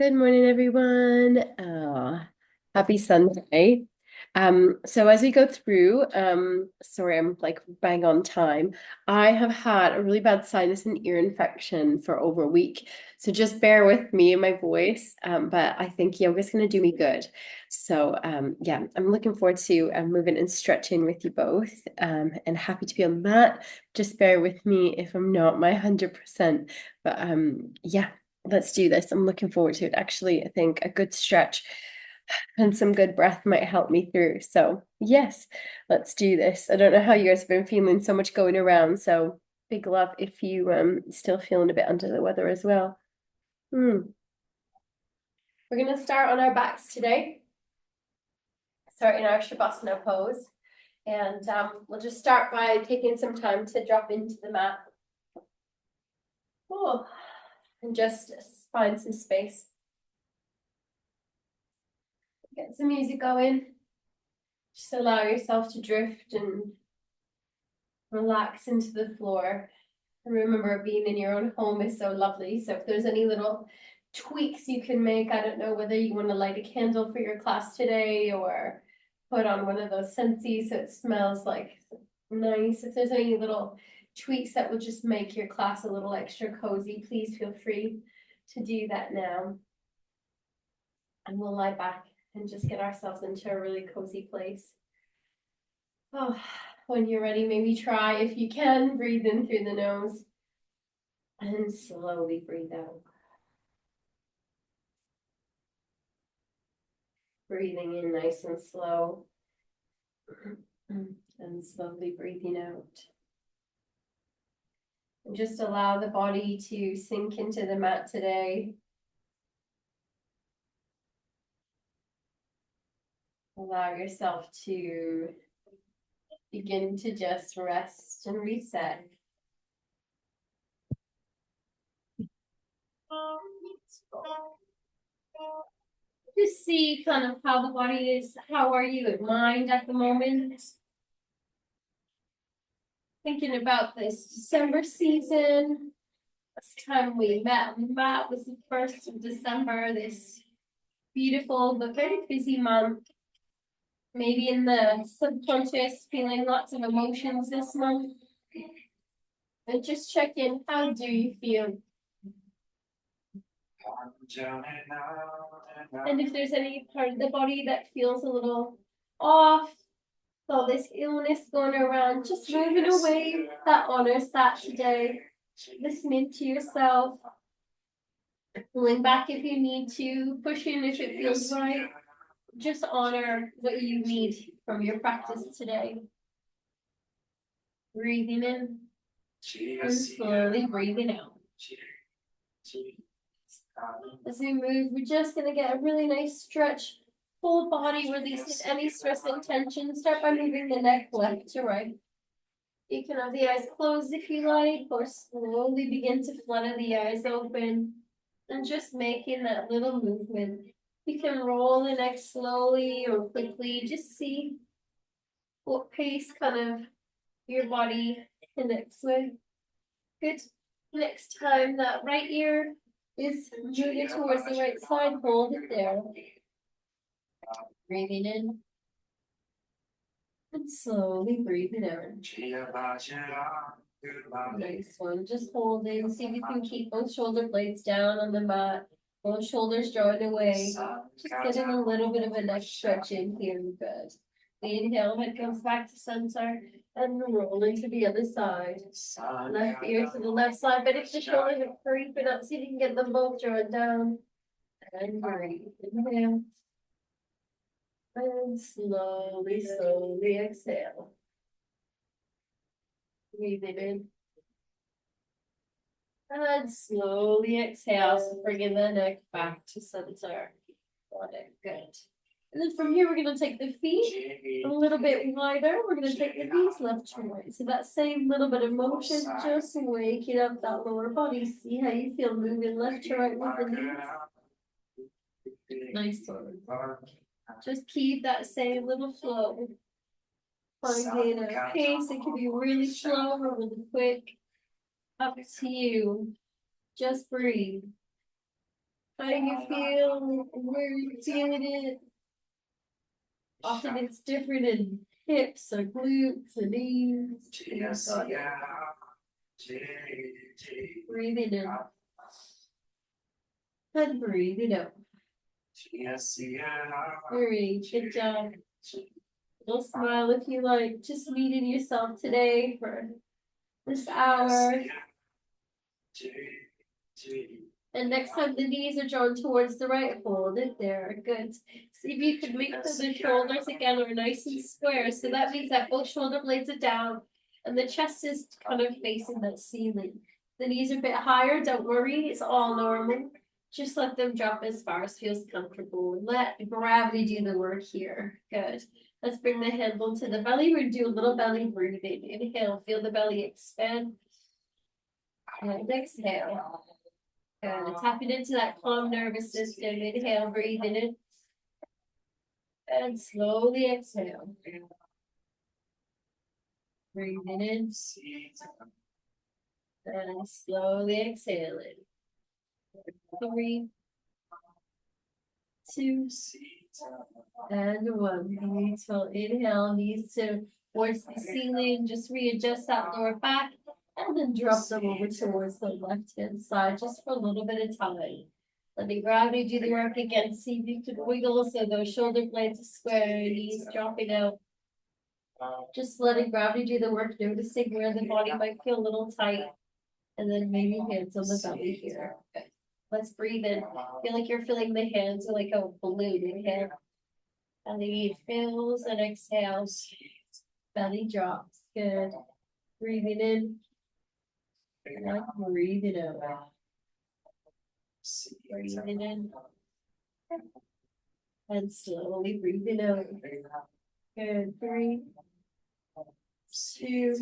Good morning, everyone. Happy Sunday. So as we go through, sorry, I'm like bang on time. I have had a really bad sinus and ear infection for over a week. So just bear with me and my voice. But I think yoga is going to do me good. So yeah, I'm looking forward to moving and stretching with you both. And happy to be on the mat. Just bear with me if I'm not my 100%. But yeah. Let's do this. I'm looking forward to it. Actually, I think a good stretch and some good breath might help me through. So, yes, let's do this. I don't know how you guys have been feeling, so much going around. So, big love if you still feeling a bit under the weather as well. Hmm. We're going to start on our backs today. Start in our Shavasana pose. And we'll just start by taking some time to drop into the mat. Oh, and just find some space. Get some music going. Just allow yourself to drift and relax into the floor. And remember, being in your own home is so lovely. So if there's any little tweaks you can make, I don't know whether you want to light a candle for your class today or put on one of those scentsies so it smells like nice. If there's any little tweaks that will just make your class a little extra cozy, please feel free to do that now. And we'll lie back and just get ourselves into a really cozy place. Oh, when you're ready, maybe try, if you can, breathe in through the nose and slowly breathe out. Breathing in nice and slow and slowly breathing out. And just allow the body to sink into the mat today. Allow yourself to begin to just rest and reset. Just see kind of how the body is. How are you at mind at the moment? Thinking about this December season. Last time we met was the 1st of December, this beautiful but very busy month. Maybe in the subconscious, feeling lots of emotions this month. And just check in, how do you feel? And if there's any part of the body that feels a little off, so this illness going around, just moving away, that honors that today. Listening to yourself, pulling back if you need to, pushing if it feels right. Just honor what you need from your practice today. Breathing in and slowly breathing out. As we move, we're just going to get a really nice stretch. Full body, releasing any stress and tension. Start by moving the neck left to right. You can have the eyes closed if you like, or slowly begin to flutter the eyes open. And just making that little movement. You can roll the neck slowly or quickly. Just see what pace kind of your body connects with. Good. Next time that right ear is moving towards the right side, hold it there. Breathing in and slowly breathing out. Nice one. Just holding. See if you can keep both shoulder blades down on the mat. Both shoulders drawing away. Just getting a little bit of a neck stretch in here. Good. The inhale, head comes back to center and rolling to the other side. Left ear to the left side. But if the shoulders are creeping up, see if you can get them both drawn down. And breathe. Inhale. And slowly exhale. Breathing in. And slowly exhale, so bringing the neck back to center. Got it, good. And then from here, we're going to take the feet a little bit wider. We're going to take the knees left to right. So that same little bit of motion, just waking up that lower body. See how you feel moving left to right with the knees. Nice one. Just keep that same little flow. Finding a pace. It can be really slow or really quick. Up to you. Just breathe. How do you feel? Where are you feeling it? Often it's different in hips or glutes and knees. Breathing in and breathing out. Great, good job. Little smile if you like. Just meeting yourself today for this hour. And next time the knees are drawn towards the right, hold it there. Good. See if you can make the shoulders again are nice and square. So that means that both shoulder blades are down and the chest is kind of facing that ceiling. The knees are a bit higher, don't worry, it's all normal. Just let them drop as far as feels comfortable. Let gravity do the work here. Good. Let's bring the handle to the belly. We're gonna do a little belly breathing. Inhale, feel the belly expand. And exhale. Good. Tapping into that calm nervous system. Inhale, breathing in. And slowly exhale. Breathing in. And slowly exhaling. 3, 2, and 1. Beautiful. Inhale, knees towards the ceiling. Just readjust that lower back. And then drop them over towards the left-hand side just for a little bit of time. Letting gravity do the work again. See if you can wiggle so those shoulder blades are square, knees dropping out. Just letting gravity do the work, noticing where the body might feel a little tight. And then maybe hands on the belly here. Okay. Let's breathe in. Feel like you're filling the hands like a balloon. Inhale. Belly fills and exhales. Belly drops. Good. Breathing in. And breathing out. Breathing in. And slowly breathing out. Good. 3, 2,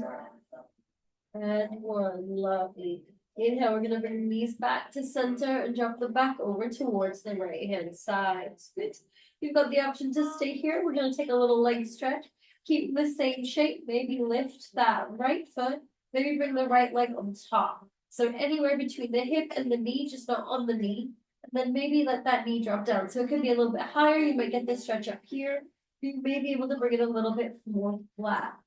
and 1. Lovely. Inhale, we're going to bring the knees back to center and drop the back over towards the right hand side. Good. You've got the option to stay here. We're going to take a little leg stretch. Keep the same shape. Maybe lift that right foot. Maybe bring the right leg on top. So anywhere between the hip and the knee, just not on the knee. And then maybe let that knee drop down. So it could be a little bit higher. You might get this stretch up here. You may be able to bring it a little bit more flat.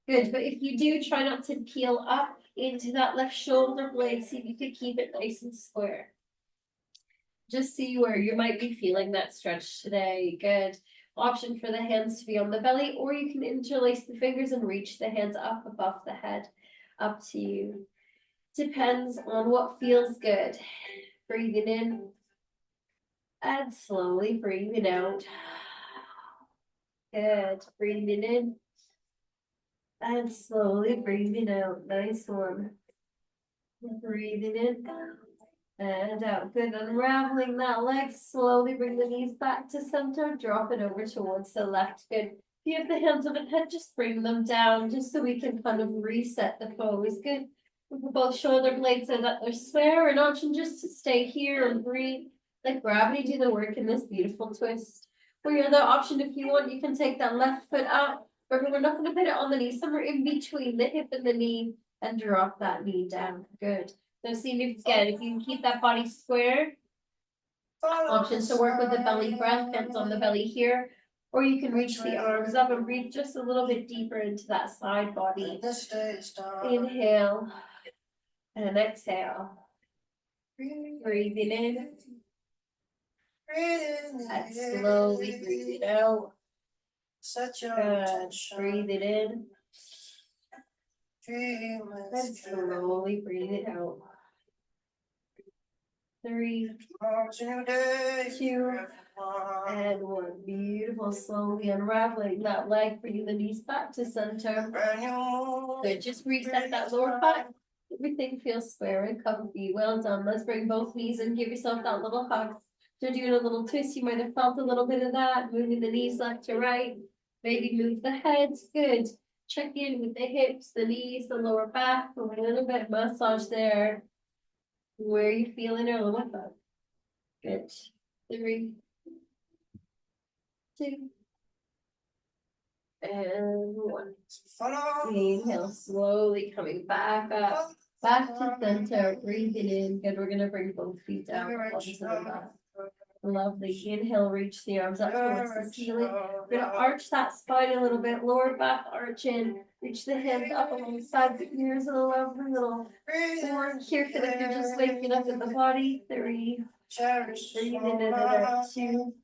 Good, but if you do, try not to peel up into that left shoulder blade. See if you can keep it nice and square. Just see where you might be feeling that stretch today. Good. Option for the hands to be on the belly, or you can interlace the fingers and reach the hands up above the head. Up to you. Depends on what feels good. Breathing in. And slowly breathing out. Good. Breathing in. And slowly breathing out. Nice one. Breathing in and out. Good. Unraveling that leg. Slowly bring the knees back to center. Drop it over towards the left. Good. If you have the hands on the head, just bring them down just so we can kind of reset the pose. Good. Both shoulder blades so that they're square. An option just to stay here and breathe. Let gravity do the work in this beautiful twist. For your other option, if you want, you can take that left foot up. But we're not going to put it on the knee, somewhere in between the hip and the knee, and drop that knee down. Good. So see if again, if you can keep that body square. Options to work with the belly breath, hands on the belly here. Or you can reach the arms up and breathe just a little bit deeper into that side body. Inhale. And exhale. Breathing in. And slowly breathing out. Good. Breathing in. And slowly breathing out. 3, 2, and 1. Beautiful. Slowly unraveling that leg, bringing the knees back to center. Good. Just reset that lower back. Everything feels square and comfy. Well done. Let's bring both knees and give yourself that little hug. So doing a little twist, you might have felt a little bit of that. Moving the knees left to right. Maybe move the head. Good. Check in with the hips, the knees, the lower back. A little bit massage there. Where are you feeling a little hug? Good. 3, 2, and 1. Inhale, slowly coming back up, back to center, breathing in. Good, we're gonna bring both feet down onto the mat. Lovely. Inhale, reach the arms up towards the ceiling. We're gonna arch that spine a little bit, lower back, arch in. Reach the hands up alongside the ears, a lovely little form here. Feel like you're just waking up in the body. 3, breathe in and out, 2,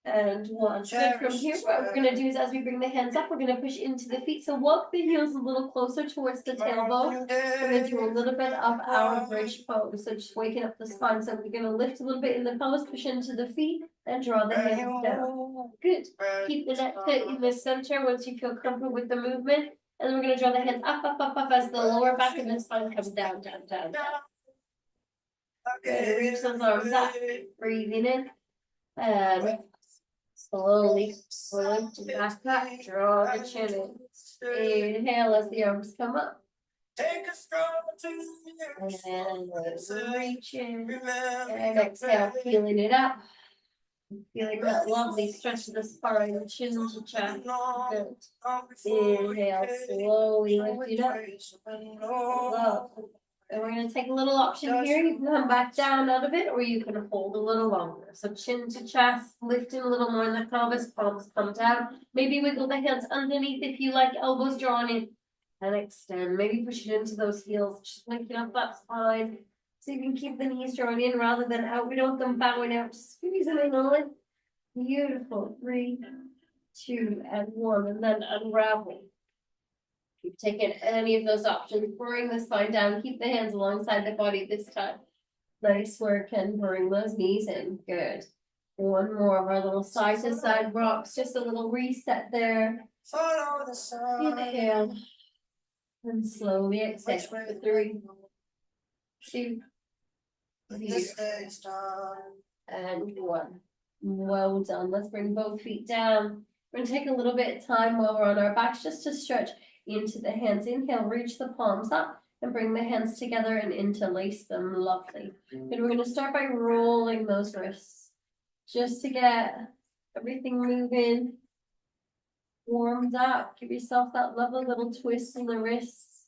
and 1. Good. From here, what we're gonna do is as we bring the hands up, we're gonna push into the feet. So walk the heels a little closer towards the tailbone. We're gonna do a little bit of our bridge pose. So just waking up the spine. So we're gonna lift a little bit in the pelvis, push into the feet, and draw the hands down. Good. Keep the neck tight in the center once you feel comfortable with the movement. And then we're gonna draw the hands up, up, up, up as the lower back of the spine comes down, down, down, down. Good. Reach those arms up. Breathing in. And slowly lift back up, draw the chin in. Inhale as the arms come up. And reach in. And exhale, feeling it up. Feeling that lovely stretch of the spine, chin to chest. Good. Inhale, slowly lift it up. Love. And we're going to take a little option here. You can come back down out of it, or you can hold a little longer. So chin to chest, lifting a little more in the pelvis, palms come down. Maybe wiggle the hands underneath if you like, elbows drawn in. And extend. Maybe push it into those heels. Just waking up that spine. So you can keep the knees drawn in rather than out. We don't want them bowing out. Just squeeze them in on it. Beautiful. 3, 2, and 1. And then unravel. Keep taking any of those options. Bring the spine down. Keep the hands alongside the body this time. Nice work, and bring those knees in. Good. One more of our little side to side rocks. Just a little reset there. Inhale. And slowly exhale. 3, 2, and 1. Well done. Let's bring both feet down. We're going to take a little bit of time while we're on our backs just to stretch into the hands. Inhale, reach the palms up and bring the hands together and interlace them. Lovely. And we're going to start by rolling those wrists just to get everything moving, warmed up. Give yourself that lovely little twist in the wrists.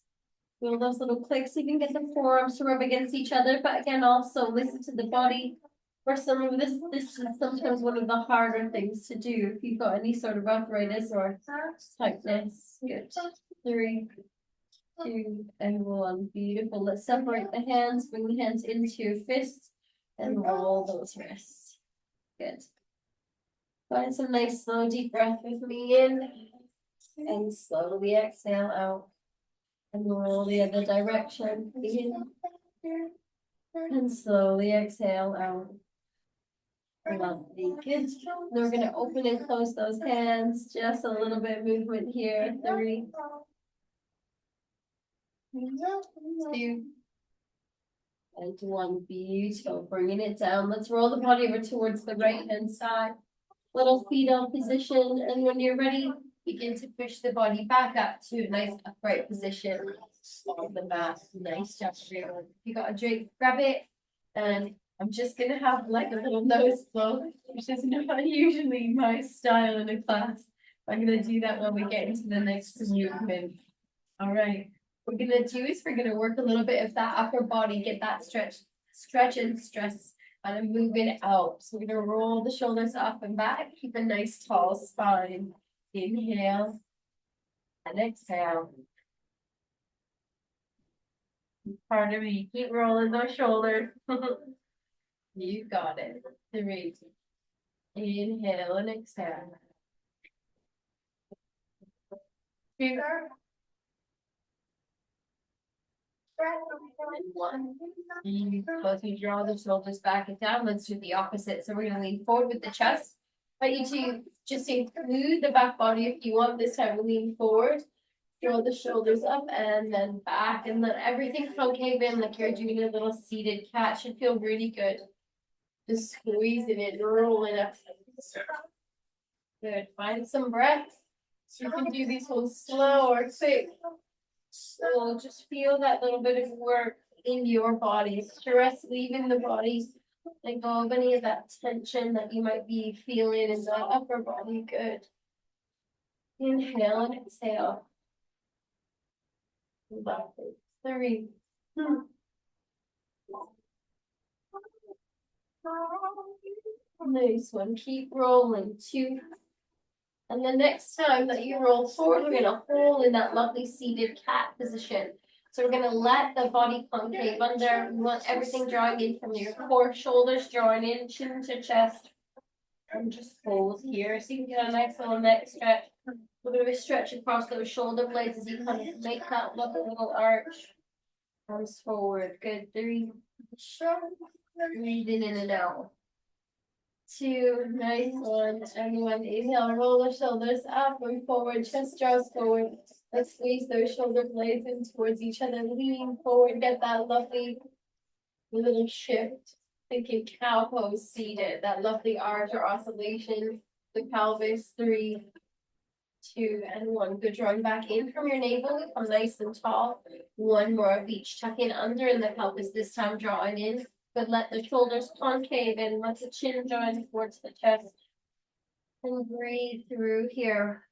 Feel those little clicks. You can get the forearms to rub against each other, but again, also listen to the body. For some of this is sometimes one of the harder things to do if you've got any sort of arthritis or tightness. Good. 3, 2, and 1. Beautiful. Let's separate the hands. Bring the hands into your fists and roll those wrists. Good. Find some nice slow deep breath with me in and slowly exhale out. And roll the other direction. In and slowly exhale out. Lovely. Good. Then we're going to open and close those hands. Just a little bit of movement here. 3, 2, and 1. Beautiful. Bringing it down. Let's roll the body over towards the right hand side. Little fetal position. And when you're ready, begin to push the body back up to a nice upright position on the mat. Nice job, everyone. If you got a drink, grab it. And I'm just going to have like a little nose blow, which is not usually my style in a class. I'm going to do that when we get into the next movement. All right. What we're going to do is we're going to work a little bit of that upper body, get that stretch and stress, and move it out. So we're going to roll the shoulders up and back, keep a nice tall spine. Inhale and exhale. Pardon me, keep rolling those shoulders. You got it. 3. Inhale and exhale. 2. And 1. As we draw the shoulders back and down, let's do the opposite. So we're going to lean forward with the chest. I want you to just include the back body if you want. This time we lean forward, draw the shoulders up and then back, and let everything concave in like you're doing a little seated cat. Should feel really good. Just squeezing it, rolling up. Good. Find some breath. You can do these ones slow or quick. So just feel that little bit of work in your body. Stress leaving the body. Let go of any of that tension that you might be feeling in the upper body. Good. Inhale and exhale. Lovely. 3. Nice one. Keep rolling. 2. And the next time that you roll forward, we're gonna hold in that lovely seated cat position. So we're gonna let the body concave under. We want everything drawing in from your core, shoulders drawing in, chin to chest. And just hold here. So you can get a nice little neck stretch. A little bit of a stretch across those shoulder blades as you kind of make that look a little arch. Arms forward. Good. 3. Breathing in and out. 2, nice one. And 1, inhale, roll the shoulders up and forward, chest draws forward. Let's squeeze those shoulder blades in towards each other, lean forward, get that lovely little shift. Thinking cow pose seated, that lovely arch or oscillation, the pelvis. 3, 2, and 1. Good, drawing back in from your navel, become nice and tall. 1 more of each, tuck in under in the pelvis, this time drawing in. But let the shoulders concave and let the chin join towards the chest. And breathe through here,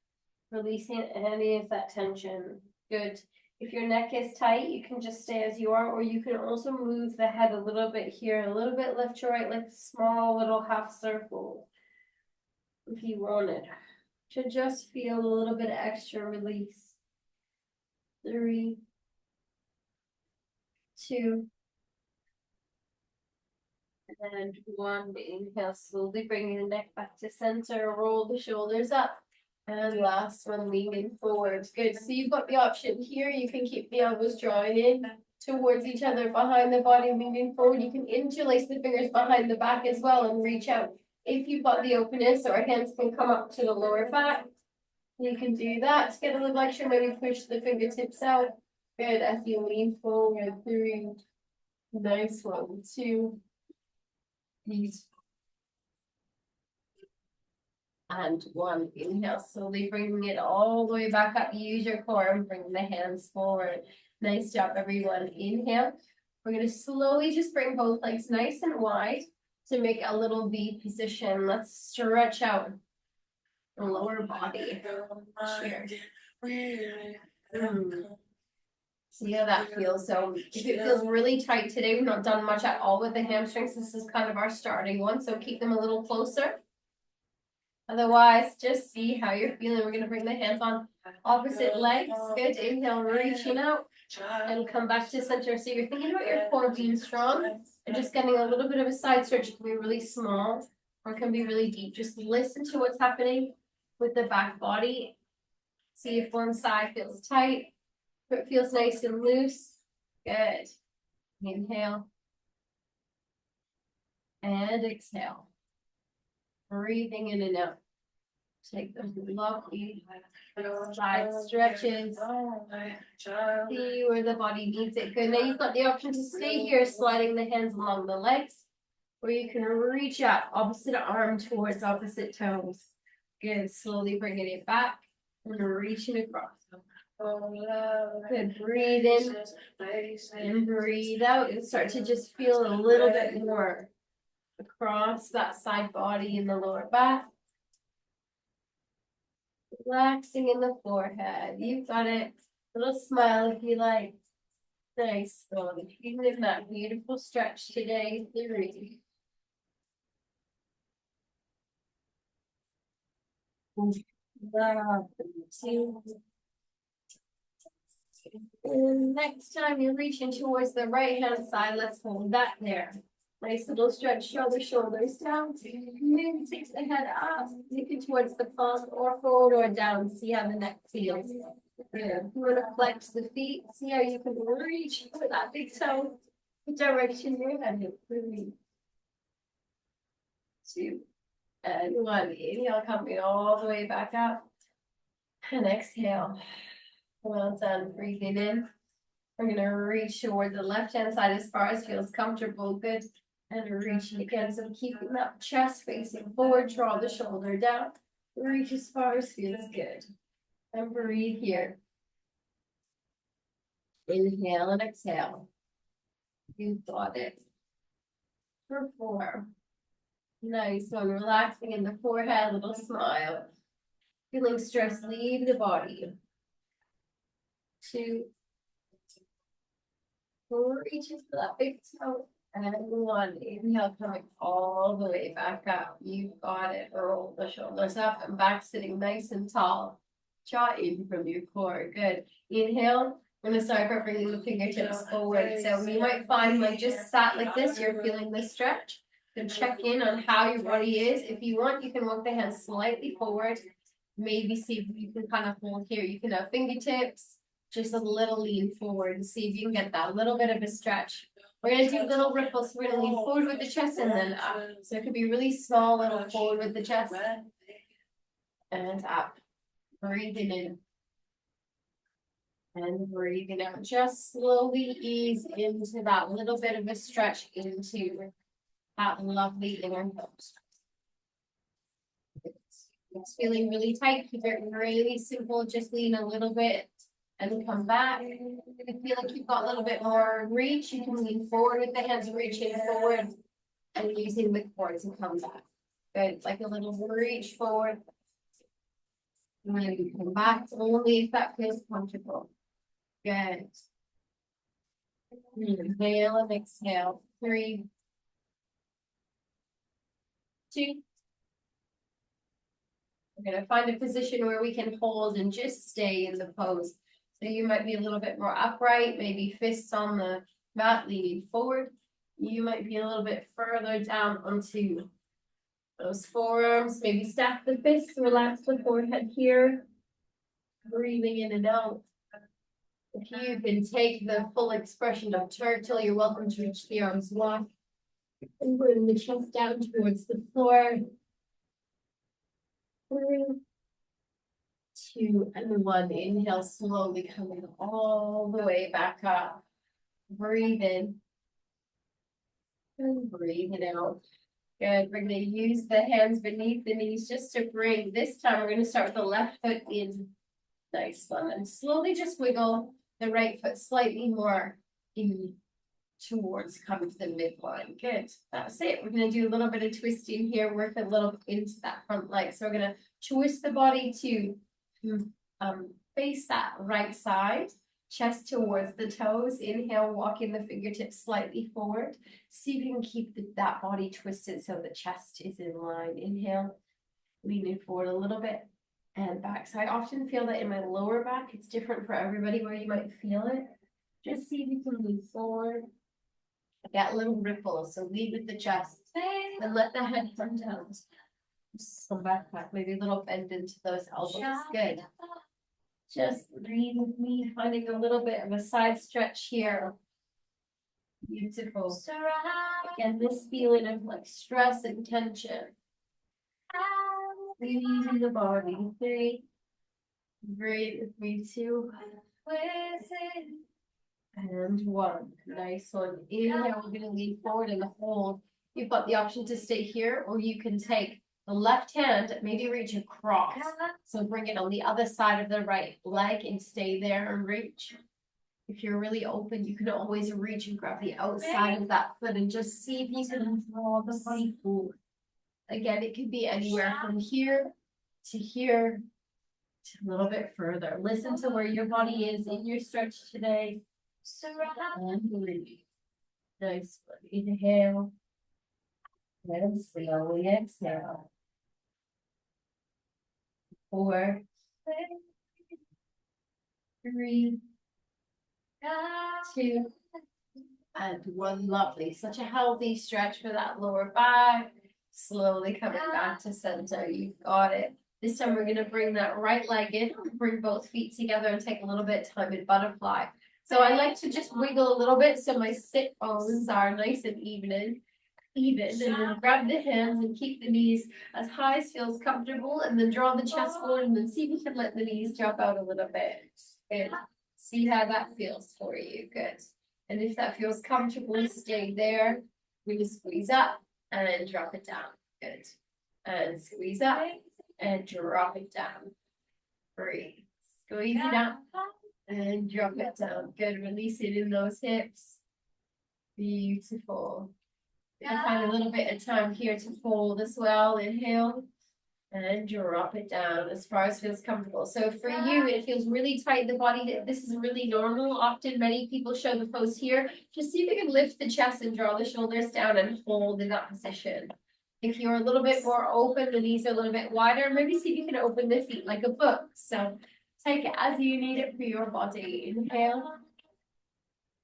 releasing any of that tension. Good. If your neck is tight, you can just stay as you are, or you can also move the head a little bit here, a little bit left to right, like a small little half circle. If you wanted to just feel a little bit extra release. 3, 2, and 1. Inhale, slowly bringing the neck back to center, roll the shoulders up. And last one, leaning forward. Good. So you've got the option here. You can keep the elbows drawing in towards each other behind the body, moving forward. You can interlace the fingers behind the back as well and reach out. If you've got the openness, or hands can come up to the lower back, you can do that. To get a little extra, maybe push the fingertips out. Good. As you lean forward. 3, nice one. 2, and 1. Inhale, slowly bringing it all the way back up. Use your core and bring the hands forward. Nice job, everyone. Inhale. We're going to slowly just bring both legs nice and wide to make a little V position. Let's stretch out the lower body. Cheers. See how that feels. So if it feels really tight today, we've not done much at all with the hamstrings. This is kind of our starting one, so keep them a little closer. Otherwise, just see how you're feeling. We're going to bring the hands on opposite legs. Good. Inhale, reaching out and come back to center. So you're thinking about your core being strong and just getting a little bit of a side stretch. It can be really small or it can be really deep. Just listen to what's happening with the back body. See if one side feels tight, if it feels nice and loose. Good. Inhale and exhale. Breathing in and out. Take those lovely side stretches. See where the body needs it. Good. Now you've got the option to stay here, sliding the hands along the legs, or you can reach out opposite arm towards opposite toes. Good. Slowly bringing it back and reaching across. Good. Breathe in and breathe out. And start to just feel a little bit more across that side body in the lower back. Relaxing in the forehead. You've got it. Little smile if you like. Nice. So even in that beautiful stretch today. 3. Wow. 2. And next time you're reaching towards the right hand side, let's hold that there. Nice little stretch, shoulders down. Maybe take the head up, take it towards the palm or forward or down. See how the neck feels. Yeah. You want to flex the feet. See how you can reach for that big toe. The direction you're heading. 3, 2, and 1. Inhale, coming all the way back up. And exhale. Well done. Breathing in. We're going to reach toward the left hand side as far as feels comfortable. Good. And reaching again. So keeping that chest facing forward. Draw the shoulder down. Reach as far as feels good. And breathe here. Inhale and exhale. You got it. For 4. Nice one. Relaxing in the forehead. Little smile. Feeling stress leave the body. 2. Reaching for that big toe. And one, inhale, coming all the way back up. You've got it. Roll the shoulders up and back, sitting nice and tall. Jaw in from your core. Good. Inhale. We're gonna start by bringing the fingertips forward. So you might find like just sat like this, you're feeling the stretch. So check in on how your body is. If you want, you can walk the hands slightly forward. Maybe see if you can kind of hold here. You can have fingertips, just a little lean forward and see if you can get that little bit of a stretch. We're gonna do little ripples. We're gonna lean forward with the chest and then up. So it could be really small, little forward with the chest and up. Breathing in and breathing out. Just slowly ease into that little bit of a stretch into that lovely inner hips. It's feeling really tight. Keep it really simple. Just lean a little bit and come back. If you feel like you've got a little bit more reach, you can lean forward with the hands, reaching forward and using the core to come back. Good. It's like a little reach forward. And then you come back only if that feels comfortable. Good. Inhale and exhale. 3, 2. We're going to find a position where we can hold and just stay in the pose. So you might be a little bit more upright, maybe fists on the mat leaning forward. You might be a little bit further down onto those forearms. Maybe stack the fists, relax the forehead here. Breathing in and out. If you can take the full expression of turtle, you're welcome to reach the arms wide. And bring the chest down towards the floor. 3, 2, and 1. Inhale, slowly coming all the way back up. Breathe in. And breathe it out. Good. We're going to use the hands beneath the knees just to bring. This time we're going to start with the left foot in. Nice one. And slowly just wiggle the right foot slightly more in towards coming to the midline. Good. That's it. We're going to do a little bit of twisting here, work a little into that front leg. So we're going to twist the body to face that right side, chest towards the toes. Inhale, walking the fingertips slightly forward. See if you can keep that body twisted so the chest is in line. Inhale, leaning forward a little bit and back. So I often feel that in my lower back. It's different for everybody where you might feel it. Just see if you can lean forward. That little ripple. So lead with the chest and let the head come down. Just come back, maybe a little bend into those elbows. Good. Just breathe with me, finding a little bit of a side stretch here. Beautiful. Again, this feeling of like stress and tension. Leaving the body. 3. Breathe with me. 2. And 1. Nice one. Inhale, we're going to lean forward and hold. You've got the option to stay here, or you can take the left hand, maybe reach across. So bring it on the other side of the right leg and stay there and reach. If you're really open, you can always reach and grab the outside of that foot and just see if you can draw the body forward. Again, it could be anywhere from here to here to a little bit further. Listen to where your body is in your stretch today. And breathe. Nice one. Inhale. And slowly exhale. 4, 3, 2, and 1. Lovely. Such a healthy stretch for that lower back. Slowly coming back to center. You've got it. This time we're going to bring that right leg in. Bring both feet together and take a little bit of time in butterfly. So I like to just wiggle a little bit so my sit bones are nice and even, and then grab the hands and keep the knees as high as feels comfortable, and then draw the chest forward and then see if you can let the knees drop out a little bit. Good. See how that feels for you. Good. And if that feels comfortable, stay there. We just squeeze up and drop it down. Good. And squeeze up and drop it down. Breathe. Squeeze it up and drop it down. Good. Release it in those hips. Beautiful. And find a little bit of time here to fold as well. Inhale. And drop it down as far as feels comfortable. So for you, it feels really tight in the body. This is really normal. Often many people show the pose here. Just see if you can lift the chest and draw the shoulders down and hold in that position. If you're a little bit more open, the knees are a little bit wider, maybe see if you can open the feet like a book. So take it as you need it for your body. Inhale.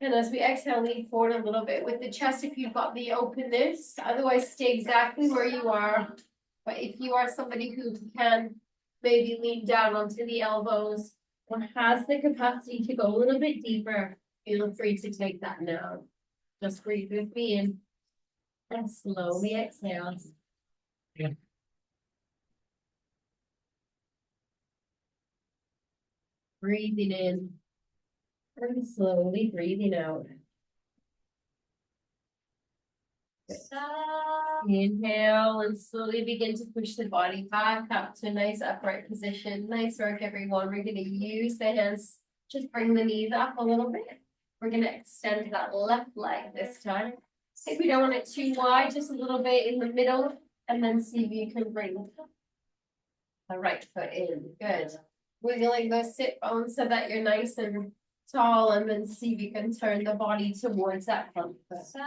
And as we exhale, lean forward a little bit with the chest if you've got the openness. Otherwise, stay exactly where you are. But if you are somebody who can maybe lean down onto the elbows or has the capacity to go a little bit deeper, feel free to take that now. Just breathe with me in and slowly exhale. Yeah. Breathing in and slowly breathing out. Inhale and slowly begin to push the body back up to a nice upright position. Nice work, everyone. We're going to use the hands, just bring the knees up a little bit. We're going to extend that left leg this time. If we don't want it too wide, just a little bit in the middle, and then see if you can bring the right foot in. Good. Wiggling those sit bones so that you're nice and tall, and then see if you can turn the body towards that front foot.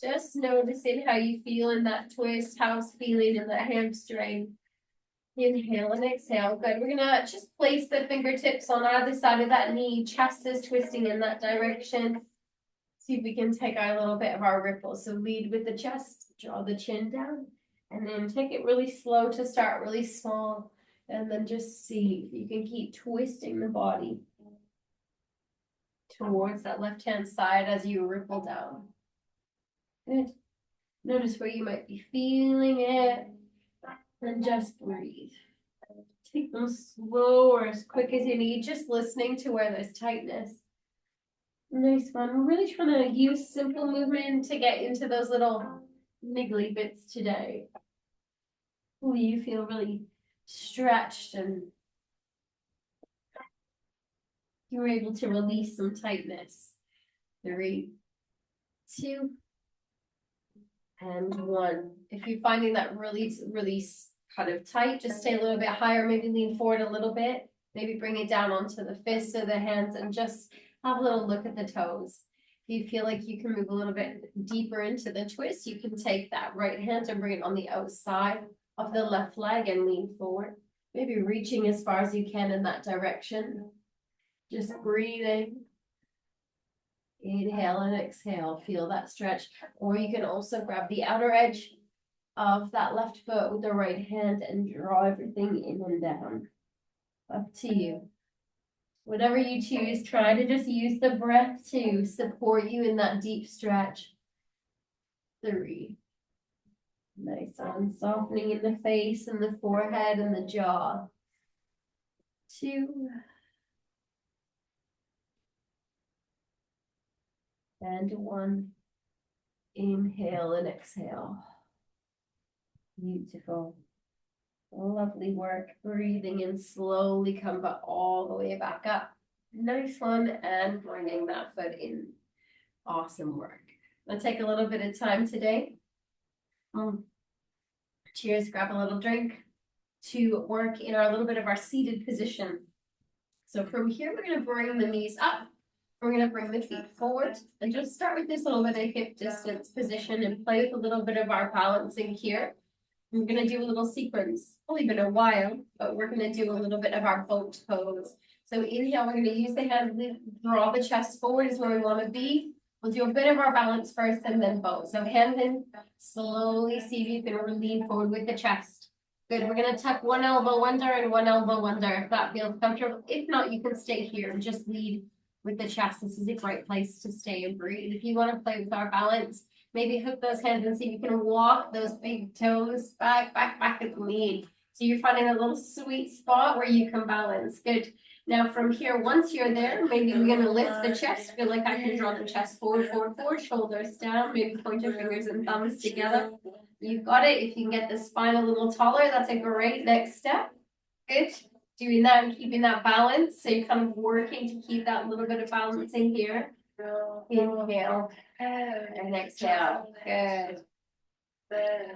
Just noticing how you feel in that twist, how it's feeling in that hamstring. Inhale and exhale. Good. We're gonna just place the fingertips on either side of that knee. Chest is twisting in that direction. See if we can take our little bit of our ripple. So lead with the chest, draw the chin down, and then take it really slow to start really small. And then just see if you can keep twisting the body towards that left-hand side as you ripple down. Good. Notice where you might be feeling it, and just breathe. Take them slow or as quick as you need, just listening to where there's tightness. Nice one. We're really trying to use simple movement to get into those little niggly bits today. Will you feel really stretched and you're able to release some tightness? 3, 2, and 1. If you're finding that really kind of tight, just stay a little bit higher, maybe lean forward a little bit, maybe bring it down onto the fists or the hands and just have a little look at the toes. If you feel like you can move a little bit deeper into the twist, you can take that right hand and bring it on the outside of the left leg and lean forward, maybe reaching as far as you can in that direction. Just breathing. Inhale and exhale, feel that stretch. Or you can also grab the outer edge of that left foot with the right hand and draw everything in and down. Up to you. Whatever you choose, try to just use the breath to support you in that deep stretch. 3. Nice one. Softening in the face and the forehead and the jaw. 2. And 1. Inhale and exhale. Beautiful. Lovely work. Breathing in slowly, come back all the way back up. Nice one. And bringing that foot in. Awesome work. I'll take a little bit of time today. Cheers, grab a little drink to work in our little bit of our seated position. So from here, we're going to bring the knees up. We're going to bring the feet forward and just start with this little bit of hip distance position and play with a little bit of our balancing here. We're going to do a little sequence. It's only been a while, but we're going to do a little bit of our boat pose. So inhale, we're going to use the hands, draw the chest forward is where we want to be. We'll do a bit of our balance first and then boat. So hands in, slowly see if you can lean forward with the chest. Good, we're going to tuck one elbow under and one elbow under if that feels comfortable. If not, you can stay here and just lead with the chest. This is a great place to stay and breathe. If you want to play with our balance, maybe hook those hands and see if you can walk those big toes back and lean. So you're finding a little sweet spot where you can balance. Good. Now from here, once you're there, maybe we're going to lift the chest. Feel like I can draw the chest forward, shoulders down, maybe point your fingers and thumbs together. You've got it. If you can get the spine a little taller, that's a great next step. Good. Doing that and keeping that balance. So you're kind of working to keep that little bit of balance in here. Inhale and exhale. Good.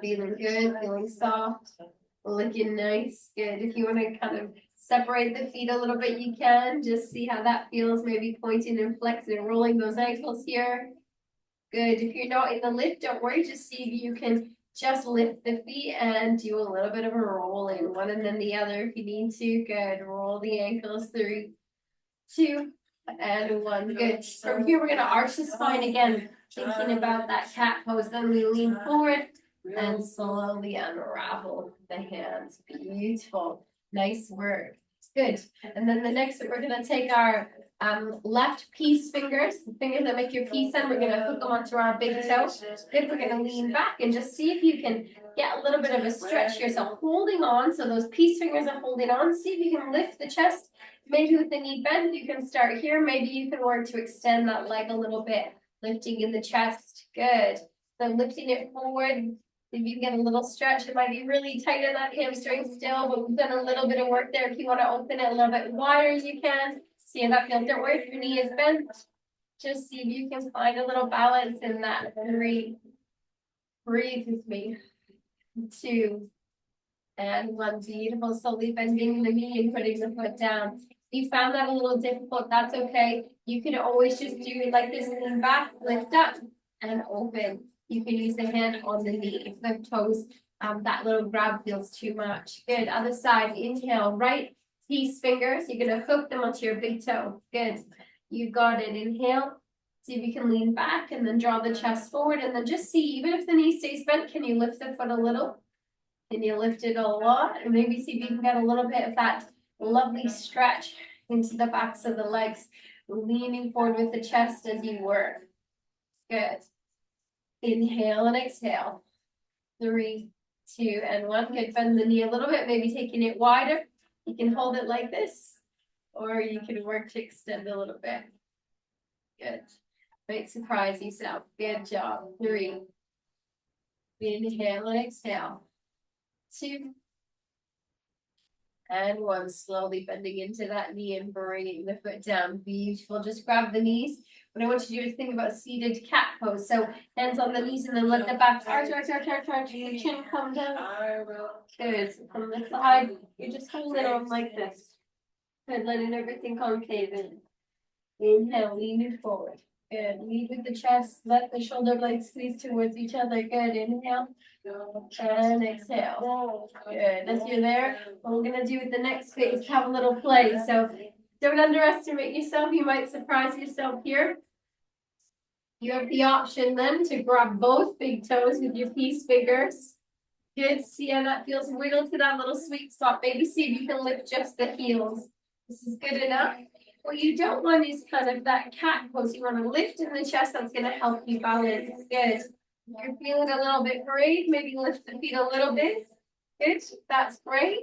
Feeling good, feeling soft, looking nice. Good. If you want to kind of separate the feet a little bit, you can. Just see how that feels. Maybe pointing and flexing and rolling those ankles here. Good. If you're not in the lift, don't worry. Just see if you can just lift the feet and do a little bit of a roll in one and then the other if you need to. Good. Roll the ankles. 3, 2, and 1. Good. From here, we're going to arch the spine again, thinking about that cat pose. Then we lean forward and slowly unravel the hands. Beautiful. Nice work. Good. And then the next, we're going to take our left peace fingers, the fingers that make your peace sign. We're going to hook them onto our big toe. Good. We're going to lean back and just see if you can get a little bit of a stretch here. So holding on. So those peace fingers are holding on. See if you can lift the chest. Maybe with the knee bend, you can start here. Maybe you can work to extend that leg a little bit, lifting in the chest. Good. So lifting it forward. If you can get a little stretch, it might be really tight in that hamstring still, but we've done a little bit of work there. If you want to open it a little bit wider, you can. See how that feels. Don't worry if your knee is bent. Just see if you can find a little balance in that. 3. Breathe with me. 2. And 1. Beautiful. Slowly bending the knee and putting the foot down. If you found that a little difficult, that's okay. You can always just do it like this, lean back, lift up, and open. You can use the hand on the knee if the toes, that little grab feels too much. Good. Other side, inhale, right peace fingers. You're going to hook them onto your big toe. Good. You got it. Inhale. See if you can lean back and then draw the chest forward. And then just see, even if the knee stays bent, can you lift the foot a little? Can you lift it a lot? And maybe see if you can get a little bit of that lovely stretch into the backs of the legs, leaning forward with the chest as you work. Good. Inhale and exhale. 3, 2, and 1. Good. Bend the knee a little bit, maybe taking it wider. You can hold it like this, or you can work to extend a little bit. Good. Might surprise yourself. Good job. 3. Inhale and exhale. 2. And 1. Slowly bending into that knee and bringing the foot down. Beautiful. Just grab the knees. What I want you to do is think about seated cat pose. So hands on the knees and then let the back arch. The chin come down. Good. From the side, you just hold it on like this. Good. Letting everything concave in. Inhale, lean it forward. Good. Lead with the chest. Let the shoulder blades squeeze towards each other. Good. Inhale. And exhale. Good. As you're there, what we're going to do with the next bit is have a little play. So don't underestimate yourself. You might surprise yourself here. You have the option then to grab both big toes with your peace fingers. Good. See how that feels. Wiggle to that little sweet spot. Maybe see if you can lift just the heels. This is good enough. What you don't want is kind of that cat pose. You want to lift in the chest. That's going to help you balance. Good. You're feeling a little bit brave. Maybe lift the feet a little bit. Good. That's great.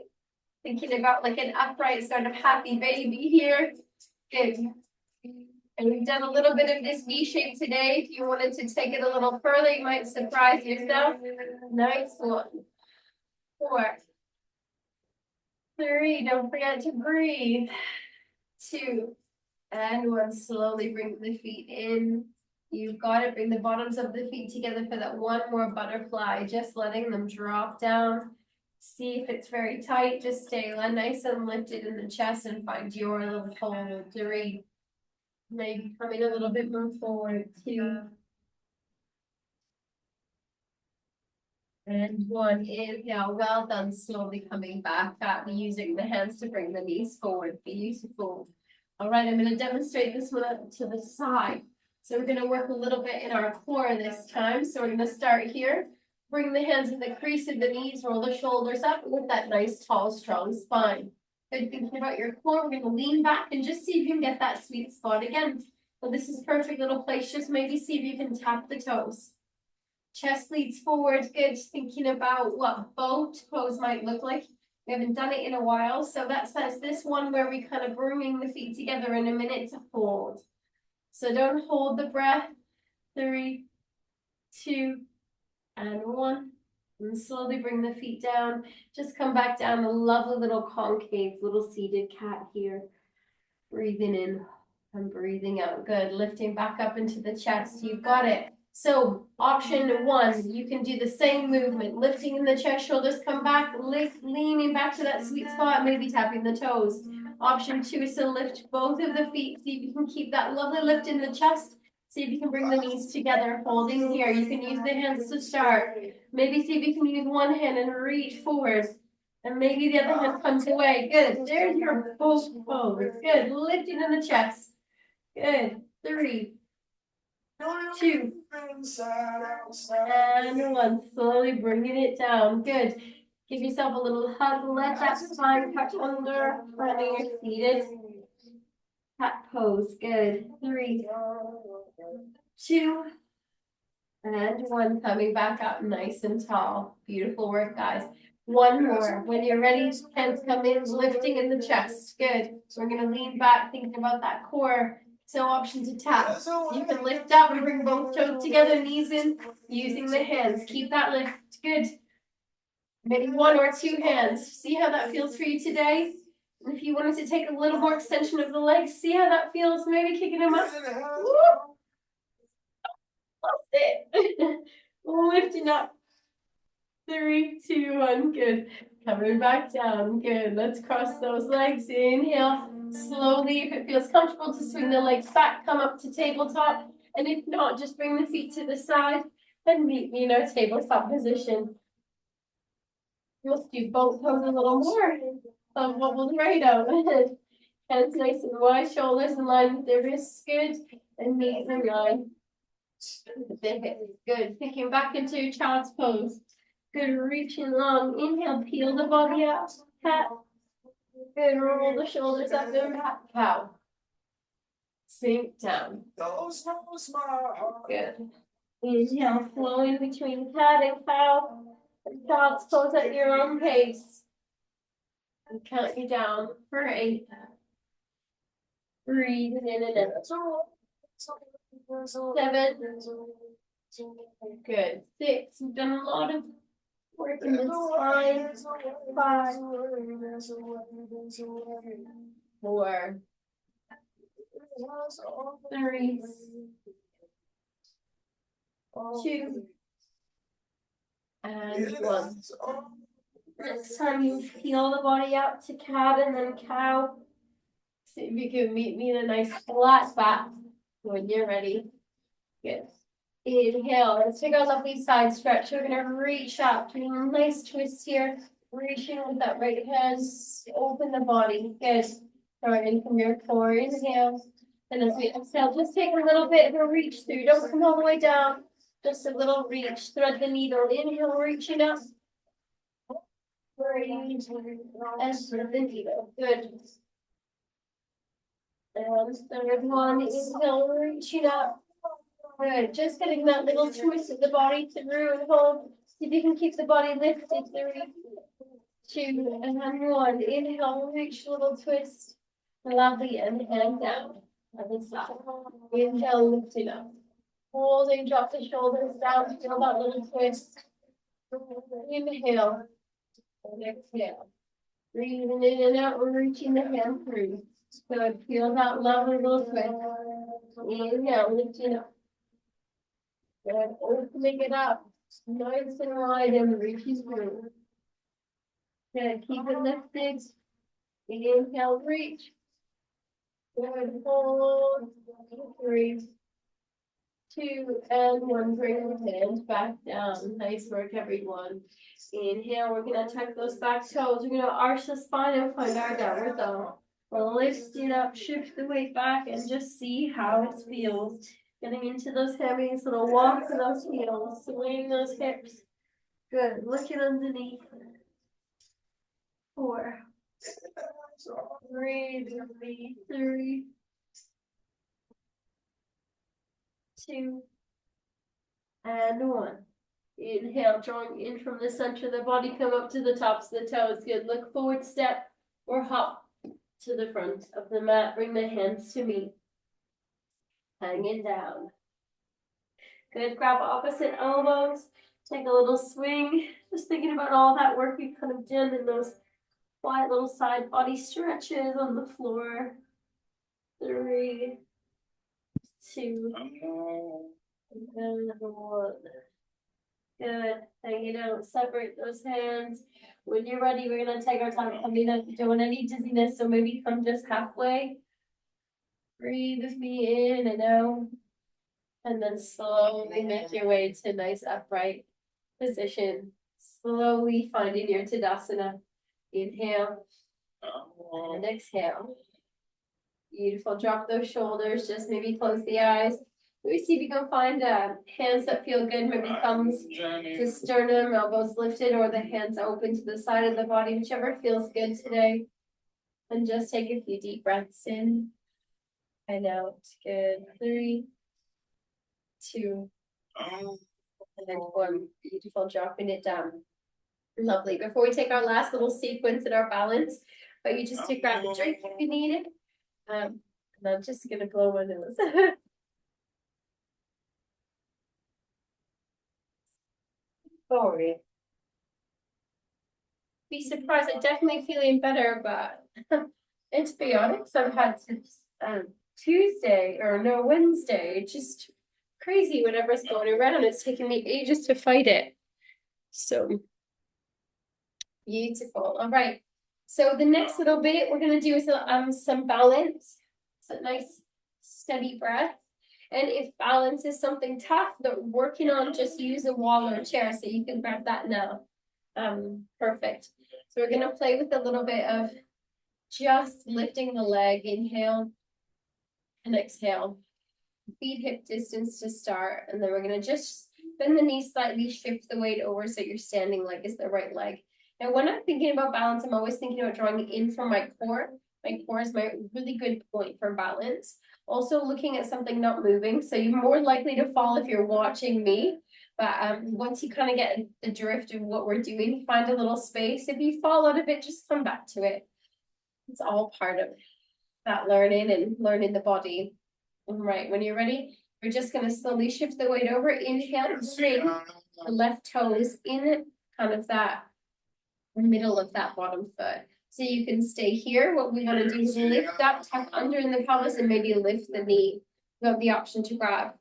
Thinking about like an upright sort of happy baby here. Good. And we've done a little bit of this V shape today. If you wanted to take it a little further, you might surprise yourself. Nice. 1, 4, 3. Don't forget to breathe. 2, and 1. Slowly bring the feet in. You've got it. Bring the bottoms of the feet together for that one more butterfly. Just letting them drop down. See if it's very tight. Just stay nice and lifted in the chest and find your little hold. 3. Maybe coming a little bit more forward. 2. And 1. Inhale. Well done. Slowly coming back up. Using the hands to bring the knees forward. Beautiful. All right. I'm going to demonstrate this one up to the side. So we're going to work a little bit in our core this time. So we're going to start here. Bring the hands in the crease of the knees. Roll the shoulders up with that nice, tall, strong spine. Good. Thinking about your core. We're going to lean back and just see if you can get that sweet spot again. So this is perfect little place. Just maybe see if you can tap the toes. Chest leads forward. Good. Thinking about what both toes might look like. We haven't done it in a while. So that's this one where we kind of bringing the feet together in a minute to hold. So don't hold the breath. 3, 2, and 1. And slowly bring the feet down. Just come back down. A lovely little concave, little seated cat here. Breathing in and breathing out. Good. Lifting back up into the chest. You've got it. So option one, you can do the same movement, lifting in the chest, shoulders come back, leaning back to that sweet spot, maybe tapping the toes. Option two is to lift both of the feet, see if you can keep that lovely lift in the chest. See if you can bring the knees together, holding here. You can use the hands to start. Maybe see if you can use one hand and reach forward. And maybe the other hand comes away. Good. There's your full pose. Good. Lifting in the chest. Good. 3, 2, and 1. Slowly bringing it down. Good. Give yourself a little hug. Let that spine touch under. Running your seated cat pose. Good. 3, 2, and 1. Coming back up nice and tall. Beautiful work, guys. One more. When you're ready, hands come in, lifting in the chest. Good. So we're going to lean back, thinking about that core. So option to tap. You can lift up and bring both toes together, knees in, using the hands. Keep that lift. Good. Maybe 1 or 2 hands. See how that feels for you today? And if you wanted to take a little more extension of the legs, see how that feels. Maybe kicking them up. Woo! That's it. Lifting up. 3, 2, 1. Good. Coming back down. Good. Let's cross those legs. Inhale. Slowly, if it feels comfortable, to swing the legs back, come up to tabletop. And if not, just bring the feet to the side and meet me in our tabletop position. Let's do both toes a little more of what we'll right out. Hands nice and wide, shoulders in line with their wrists. Good. And knees in line with the hips. Good. Picking back into child's pose. Good, reaching long. Inhale, peel the body up. Cat. Good, roll the shoulders up and back. Cow. Sink down. Good. Inhale, flowing between cat and cow. And child's pose at your own pace. And count you down for 8. Breathe in and out. 7. Good. 6. You've done a lot of work in the spine. 5. 4. 3. 2. And 1. Next time you peel the body out to cat and then cow. See if you can meet me in a nice flat back when you're ready. Good. Inhale. Let's take our lovely side stretch. We're going to reach up. Doing a nice twist here. Reaching with that right hand. Open the body. Good. Drawing in from your core. Inhale. And as we exhale, just take a little bit of a reach through. Don't come all the way down. Just a little reach. Thread the needle. Inhale, reaching up. Breathe. And thread the needle. Good. And third one. Inhale, reaching up. Good. Just getting that little twist of the body through and hold. See if you can keep the body lifted. 3, 2, and 1. Inhale, reach, little twist. Lovely, and hand down. Other side. Inhale, lift it up. Holding, drop the shoulders down. Feel that little twist. Inhale. And exhale. Breathing in and out. We're reaching the hand through. Good. Feel that lovely little twist. Inhale, lifting up. Good. Opening it up. Nice and wide and reaching through. Good. Keep it lifted. Inhale, reach. Good. Hold. 3, 2, and 1. Bring the hands back down. Nice work, everyone. Inhale. We're going to tuck those back toes. We're going to arch the spine and find our downward dog. We'll lift it up, shift the weight back, and just see how it feels. Getting into those hammies, little walk for those heels, swing those hips. Good. Looking underneath. 4. Breathe. 3, 2, and 1. Inhale, drawing in from the center of the body, come up to the tops of the toes. Good. Look forward, step, or hop to the front of the mat. Bring the hands to meet. Hanging down. Good. Grab opposite elbows. Take a little swing. Just thinking about all that work we've kind of done in those quiet little side body stretches on the floor. 3, 2, And one. Good. Hang it out. Separate those hands. When you're ready, we're gonna take our time. I mean, not doing any dizziness, so maybe come just halfway. Breathe with me in and out. And then slowly make your way to a nice upright position. Slowly finding your Tadasana. Inhale and exhale. Beautiful. Drop those shoulders. Just maybe close the eyes. Maybe see if you can find hands that feel good. Maybe thumbs to sternum, elbows lifted, or the hands open to the side of the body, whichever feels good today. And just take a few deep breaths in and out. Good. 3, 2, and 1. Beautiful. Dropping it down. Lovely. Before we take our last little sequence in our balance, but you just to grab a drink if you need it. And I'm just gonna blow my nose. Sorry. Be surprised. I'm definitely feeling better, but antibiotics I've had since Tuesday or no Wednesday. Just crazy whatever's going around. It's taking me ages to fight it. So beautiful. All right. So the next little bit we're gonna do is some balance. So nice steady breath. And if balance is something tough that we're working on, just use a wall or a chair so you can grab that now. Perfect. So we're gonna play with a little bit of just lifting the leg, inhale and exhale. Feet hip distance to start, and then we're gonna just bend the knees slightly, shift the weight over so your standing leg is the right leg. Now, when I'm thinking about balance, I'm always thinking about drawing in from my core. My core is my really good point for balance. Also looking at something not moving, so you're more likely to fall if you're watching me. But once you kind of get the drift of what we're doing, find a little space. If you fall out of it, just come back to it. It's all part of that learning and learning the body. All right, when you're ready, we're just going to slowly shift the weight over. Inhale, bring the left toes in kind of that middle of that bottom foot. So you can stay here. What we want to do is lift up, tuck under in the pelvis, and maybe lift the knee. You have the option to grab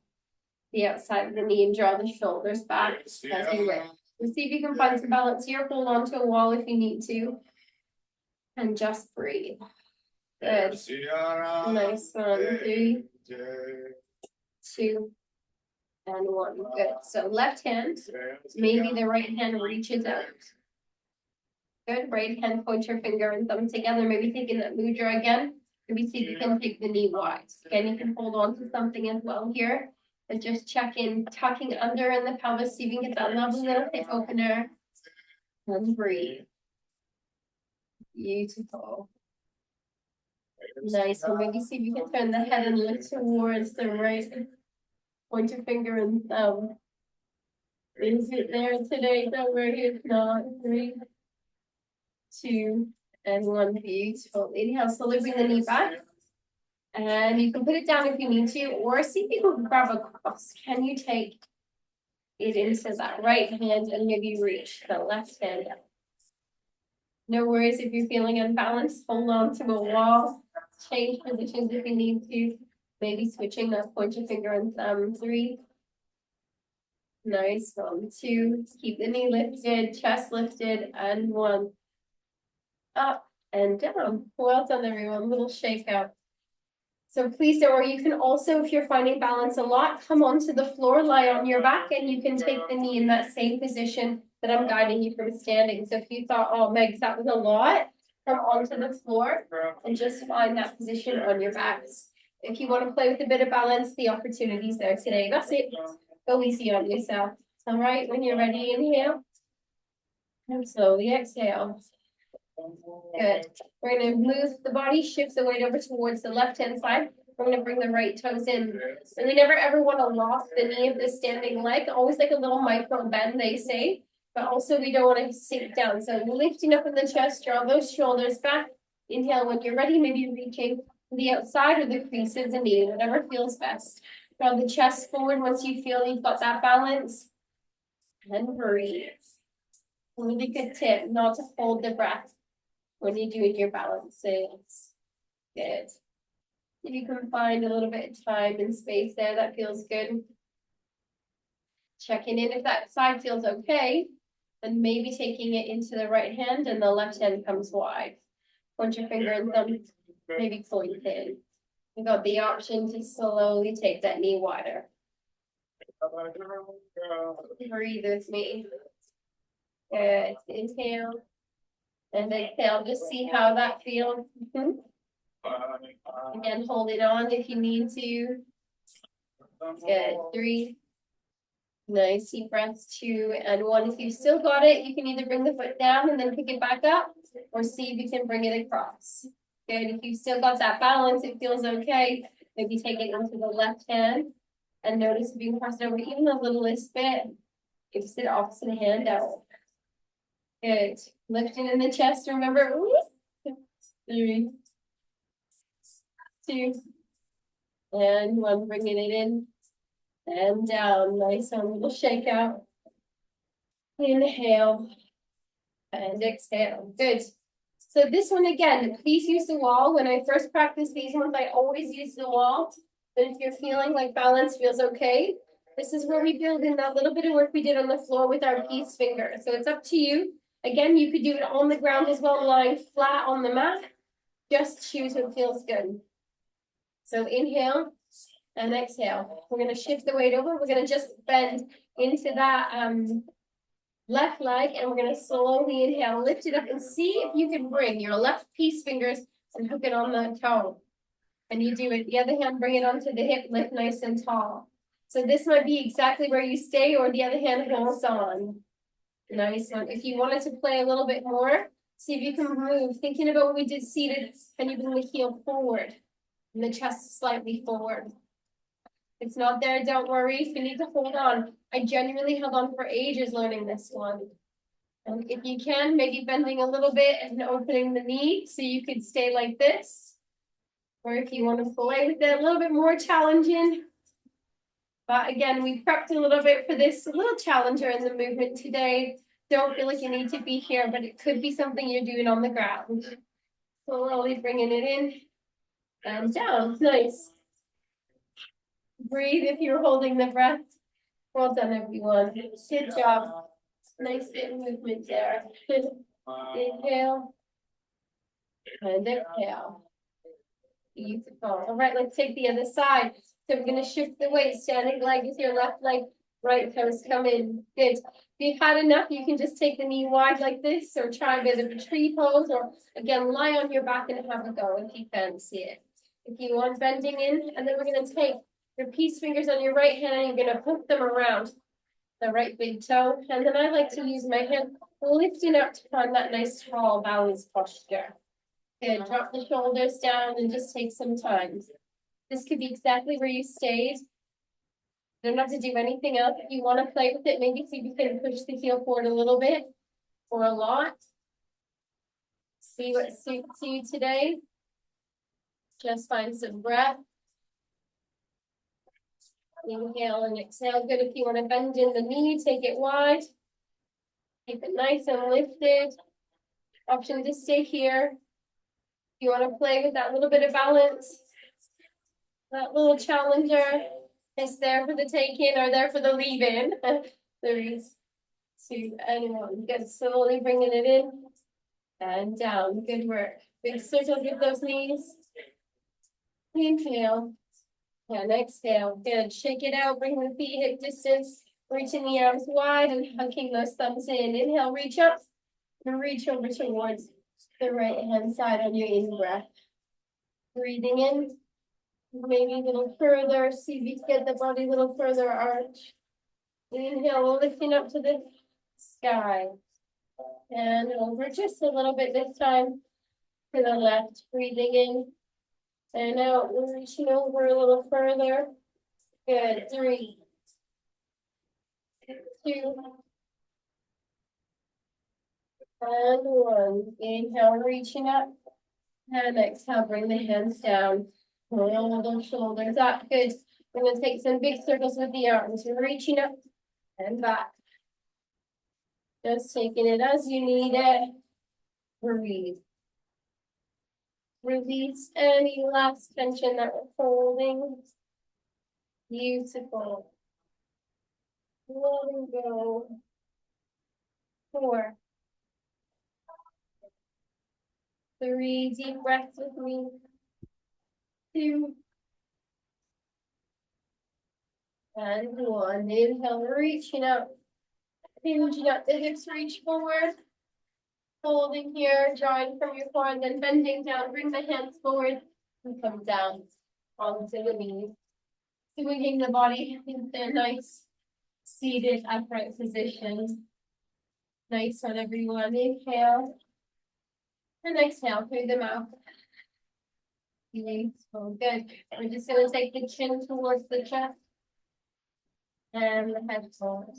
the outside of the knee and draw the shoulders back as you wish. So see if you can find some balance here. Hold on to a wall if you need to. And just breathe. Good. Nice one. 3, 2, and 1. Good. So left hand, maybe the right hand reaches out. Good. Right hand, point your finger and thumb together. Maybe taking that mudra again. Maybe see if you can take the knee wide. Again, you can hold on to something as well here. And just check in, tucking under in the pelvis, see if you can get that lovely little hip opener. And breathe. Beautiful. Nice. So maybe see if you can turn the head and look towards the right. Point your finger and thumb. Is it there today? Don't worry if not. 3, 2, and 1. Beautiful. Inhale, slowly bring the knee back. And you can put it down if you need to, or see if you can grab a cross. Can you take it into that right hand and maybe reach the left hand up? No worries if you're feeling unbalanced. Hold on to a wall. Change positions if you need to. Maybe switching that point your finger and thumb. 3. Nice. 1, 2. Keep the knee lifted, chest lifted, and 1. Up and down. Well done, everyone. Little shake out. So please don't worry. You can also, if you're finding balance a lot, come onto the floor, lie on your back, and you can take the knee in that same position that I'm guiding you from standing. So if you thought, oh, Megs, that was a lot, come onto the floor and just find that position on your backs. If you want to play with a bit of balance, the opportunity's there today. That's it. Go easy on yourself. All right, when you're ready, inhale. And slowly exhale. Good. We're going to move the body, shift the weight over towards the left-hand side. We're going to bring the right toes in. And we never ever want to lock the knee of the standing leg. Always like a little micro bend, they say. But also we don't want to sink down. So lifting up in the chest, draw those shoulders back. Inhale when you're ready, maybe reaching to the outside or the crease of the knee, whatever feels best. Draw the chest forward once you feel you've got that balance. And breathe. A really good tip, not to hold the breath when you're doing your balances. Good. If you can find a little bit of time and space there, that feels good. Checking in if that side feels okay, then maybe taking it into the right hand and the left hand comes wide. Point your finger and thumb, maybe point in. You got the option to slowly take that knee wider. Breathe with me. Good. Inhale. And exhale. Just see how that feels. Again, hold it on if you need to. Good. 3. Nice deep breaths. 2 and 1. If you still got it, you can either bring the foot down and then pick it back up, or see if you can bring it across. Good. If you still got that balance, it feels okay. Maybe take it into the left hand and notice if you can cross it over even the littlest bit. If it's the opposite hand out. Good. Lifting in the chest, remember. 3, 2, and 1. Bringing it in and down. Nice one. Little shake out. Inhale and exhale. Good. So this one again, please use the wall. When I first practice these ones, I always use the wall. But if you're feeling like balance feels okay, this is where we build in that little bit of work we did on the floor with our peace finger. So it's up to you. Again, you could do it on the ground as well, lying flat on the mat. Just choose what feels good. So inhale and exhale. We're going to shift the weight over. We're going to just bend into that left leg, and we're going to slowly inhale, lift it up, and see if you can bring your left peace fingers and hook it on the toe. And you do it, the other hand, bring it onto the hip, lift nice and tall. So this might be exactly where you stay, or the other hand holds on. Nice one. If you wanted to play a little bit more, see if you can move. Thinking about what we did seated, can you bring the heel forward and the chest slightly forward? If it's not there, don't worry. If you need to hold on, I genuinely held on for ages learning this one. And if you can, maybe bending a little bit and opening the knee so you could stay like this. Or if you want to play with it a little bit more challenging. But again, we prepped a little bit for this little challenger in the movement today. Don't feel like you need to be here, but it could be something you're doing on the ground. Slowly bringing it in and down. Nice. Breathe if you're holding the breath. Well done, everyone. Good job. Nice bit of movement there. Inhale and exhale. Beautiful. All right, let's take the other side. So we're going to shift the weight. Standing leg with your left leg, right toes come in. Good. If you've had enough, you can just take the knee wide like this, or try a bit of a tree pose, or again, lie on your back and have a go if you fancy it. If you want, bending in, and then we're going to take your peace fingers on your right hand, and you're going to hook them around the right big toe. And then I like to use my hand lifting up to find that nice tall balance posture. Good. Drop the shoulders down and just take some time. This could be exactly where you stayed. You don't have to do anything else. If you want to play with it, maybe see if you can push the heel forward a little bit or a lot. See what suits you today. Just find some breath. Inhale and exhale. Good. If you want to bend in the knee, take it wide. Keep it nice and lifted. Option to stay here. If you want to play with that little bit of balance, that little challenger is there for the take-in or there for the leave-in. 3, 2, and 1. Good. Slowly bringing it in and down. Good work. Big circles with those knees. Inhale and exhale. Good. Shake it out. Bring the feet hip distance. Reaching the arms wide and hugging those thumbs in. Inhale, reach up and reach over towards the right hand side on your in-breath. Breathing in. Maybe a little further. See if you can get the body a little further arch. Inhale, lifting up to the sky. And over just a little bit this time to the left. Breathing in and out. Reaching over a little further. Good. 3, 2, and 1. Inhale, reaching up. And exhale, bring the hands down. Roll those shoulders up. Good. We're going to take some big circles with the arms. We're reaching up and back. Just taking it as you need it. Breathe. Release any last tension that we're holding. Beautiful. Letting go. 4, 3, deep breaths with me. 2, and 1. Inhale, reaching out, hinging out the hips, reach forward. Holding here, drawing from your core, and then bending down. Bring the hands forward and come down onto the knees. Swinging the body into a nice seated upright position. Nice one, everyone. Inhale. And exhale through the mouth. Beautiful. Good. We're just going to take the chin towards the chest. And the head forward.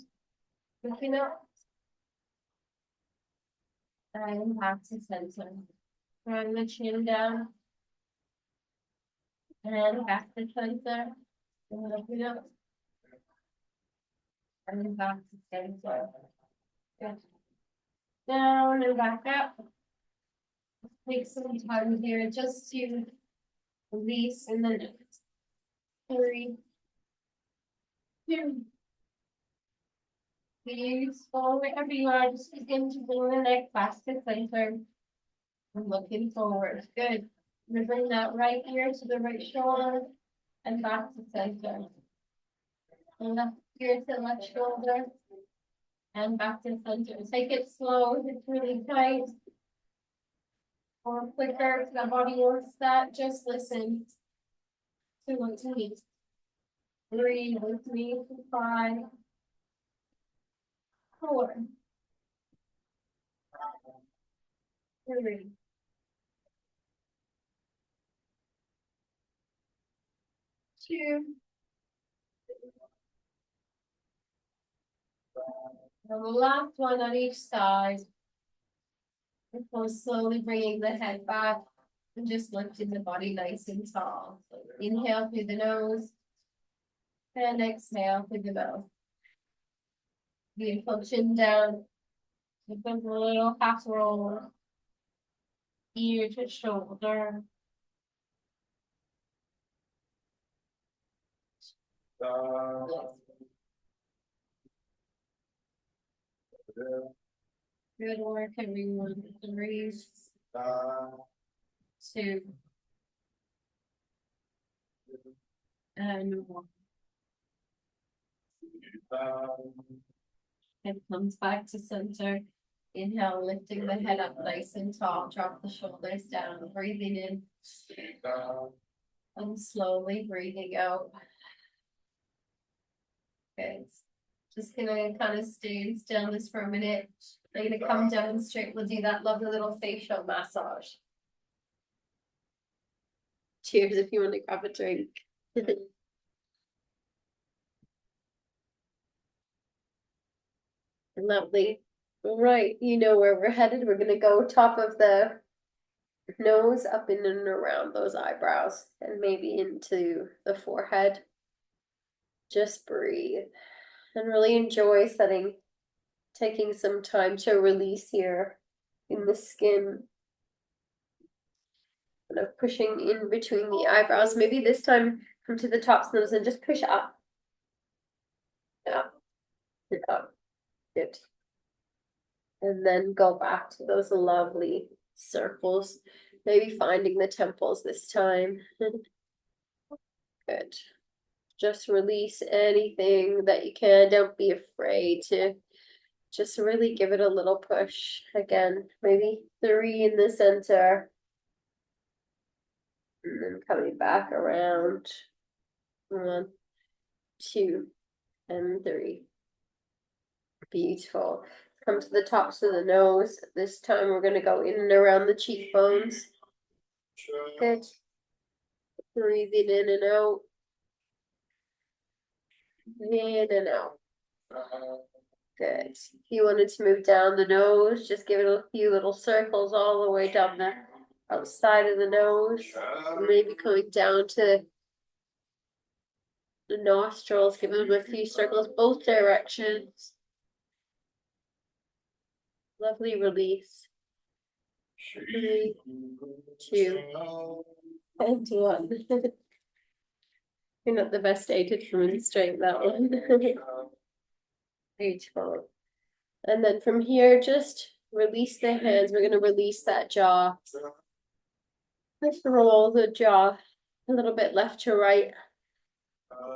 Looking up. And back to center. Bring the chin down. And back to center. And looking up. And back to center. Good. Down and back up. Take some time here just to release and then 3, 2. Beautiful. Wherever you are, just begin to bring the neck back to center. And looking forward. Good. We're bring that right ear to the right shoulder and back to center. And left ear to left shoulder and back to center. Take it slow. It's really tight. Or quicker if the body wants that. Just listen to what's needed. 3 with me. 5, 4, 3, 2. And the last one on each side. Before slowly bringing the head back and just lifting the body nice and tall. So inhale through the nose and exhale through the mouth. Beautiful. Chin down. Give a little half roll. Ear to shoulder. Good work, everyone. 3, 2, and 1. Head comes back to center. Inhale, lifting the head up nice and tall. Drop the shoulders down. Breathing in. And slowly breathing out. Good. Just gonna kind of stay in stillness for a minute. I'm gonna come down straight. We'll do that lovely little facial massage. Cheers if you want to grab a drink. Lovely. All right, you know where we're headed. We're gonna go top of the nose, up in and around those eyebrows, and maybe into the forehead. Just breathe and really enjoy taking some time to release here in the skin. Kind of pushing in between the eyebrows. Maybe this time come to the tops of those and just push up. Up. Up. Good. And then go back to those lovely circles. Maybe finding the temples this time. Good. Just release anything that you can. Don't be afraid to just really give it a little push. Again, maybe 3 in the center. And then coming back around. 1, 2, and 3. Beautiful. Come to the tops of the nose. This time we're going to go in and around the cheekbones. Good. Breathing in and out. In and out. Good. If you wanted to move down the nose, just give it a few little circles all the way down the outside of the nose. Maybe coming down to the nostrils, give them a few circles both directions. Lovely release. 3, 2, and 1. You're not the best aided from straight that one. Beautiful. And then from here, just release the hands. We're going to release that jaw. Just roll the jaw a little bit left to right,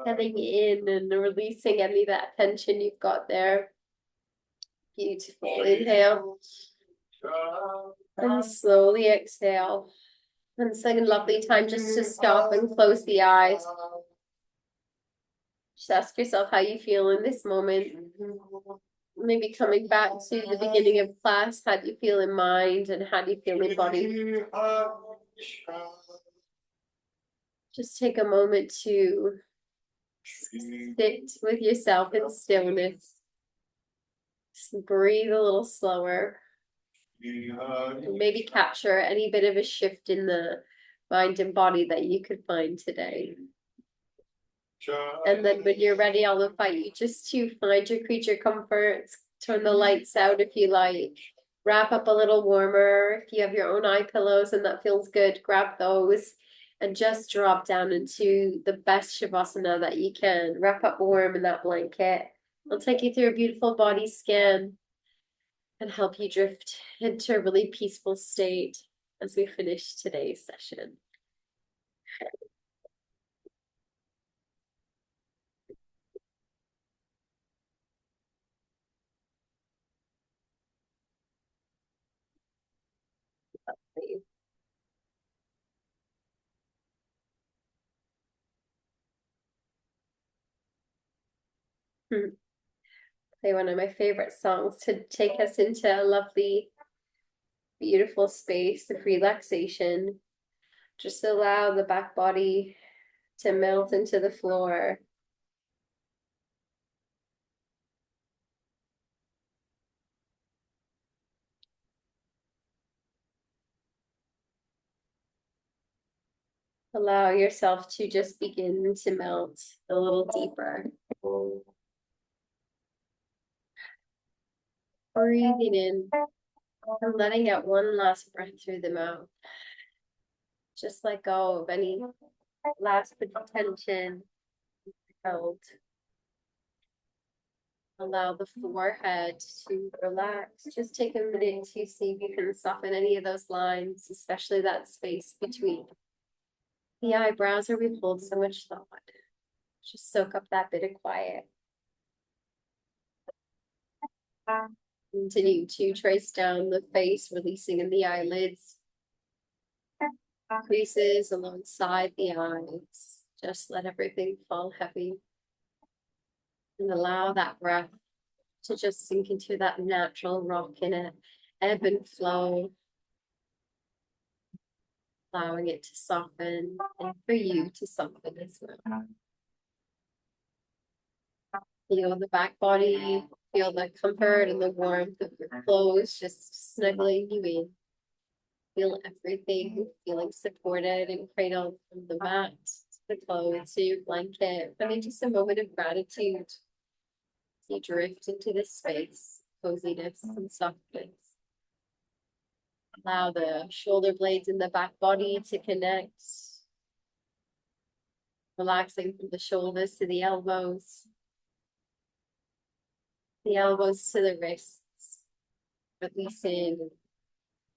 heading in and releasing any of that tension you've got there. Beautiful. Inhale. And slowly exhale. And it's like a lovely time just to stop and close the eyes. Just ask yourself how you feel in this moment. Maybe coming back to the beginning of class, how do you feel in mind and how do you feel in body? Just take a moment to sit with yourself in stillness. Just breathe a little slower. Maybe capture any bit of a shift in the mind and body that you could find today. And then when you're ready, I'll invite you just to find your creature comforts, turn the lights out if you like, wrap up a little warmer. If you have your own eye pillows and that feels good, grab those and just drop down into the best Shavasana that you can. Wrap up warm in that blanket. I'll take you through a beautiful body scan and help you drift into a really peaceful state as we finish today's session. Play one of my favorite songs to take us into a lovely, beautiful space of relaxation. Just allow the back body to melt into the floor. Allow yourself to just begin to melt a little deeper. Breathing in and letting out one last breath through the mouth. Just let go of any last bit of tension held. Allow the forehead to relax. Just take a minute to see if you can soften any of those lines, especially that space between the eyebrows where we hold so much thought. Just soak up that bit of quiet. Continue to trace down the face, releasing in the eyelids. Creases alongside the eyes. Just let everything fall heavy. And allow that breath to just sink into that natural rock in it, ebb and flow. Allowing it to soften and for you to soften as well. Feel the back body, feel the comfort and the warmth of your clothes just snuggling you in. Feel everything, feeling supported and cradled from the mat to the clothes to your blanket. Having just a moment of gratitude as you drift into this space, coziness and softness. Allow the shoulder blades in the back body to connect. Relaxing from the shoulders to the elbows to the wrists. Releasing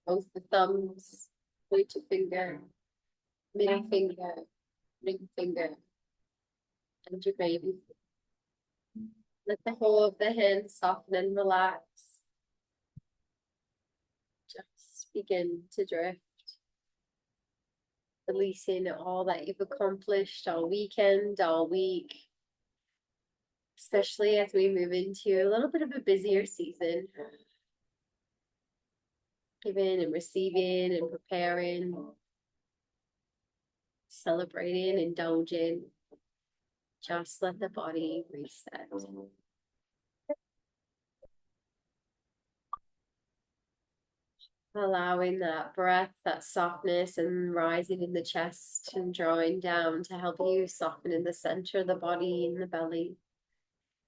both the thumbs, pointer finger, middle finger, ring finger, and your baby. Let the whole of the hand soften and relax. Just begin to drift. Releasing all that you've accomplished all weekend, all week. Especially as we move into a little bit of a busier season. Giving and receiving and preparing. Celebrating, indulging. Just let the body reset. Allowing that breath, that softness and rising in the chest and drawing down to help you soften in the center of the body and the belly.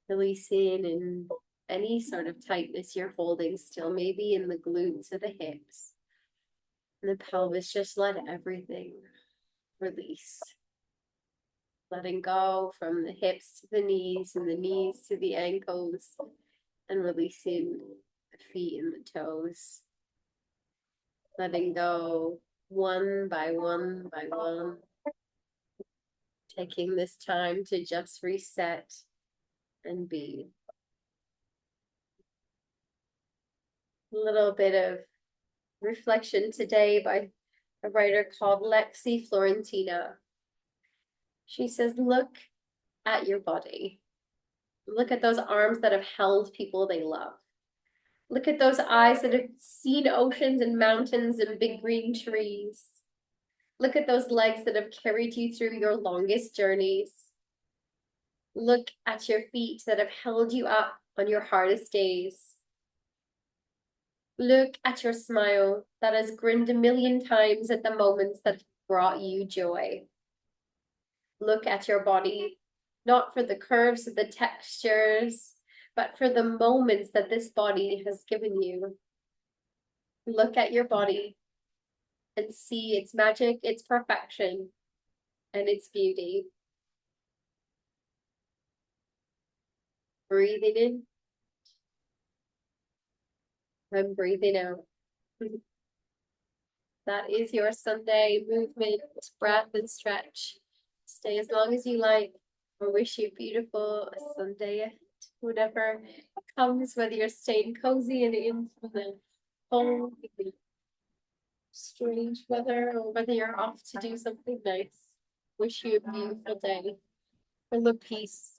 Releasing in any sort of tightness you're holding still, maybe in the glutes or the hips. And the pelvis, just let everything release. Letting go from the hips to the knees and the knees to the ankles. and releasing the feet and the toes. Letting go one by one by one. Taking this time to just reset and be. A little bit of reflection today by a writer called Lexi Florentina. She says, look at your body. Look at those arms that have held people they love. Look at those eyes that have seen oceans and mountains and big green trees. Look at those legs that have carried you through your longest journeys. Look at your feet that have held you up on your hardest days. Look at your smile that has grinned a million times at the moments that brought you joy. Look at your body, not for the curves or the textures, but for the moments that this body has given you. Look at your body and see its magic, its perfection, and its beauty. Breathing in and breathing out. That is your Sunday movement, breath, and stretch. Stay as long as you like. I wish you a beautiful Sunday, whatever comes, whether you're staying cozy and in from the cold, strange weather, or whether you're off to do something nice. Wish you a beautiful day. Full of peace.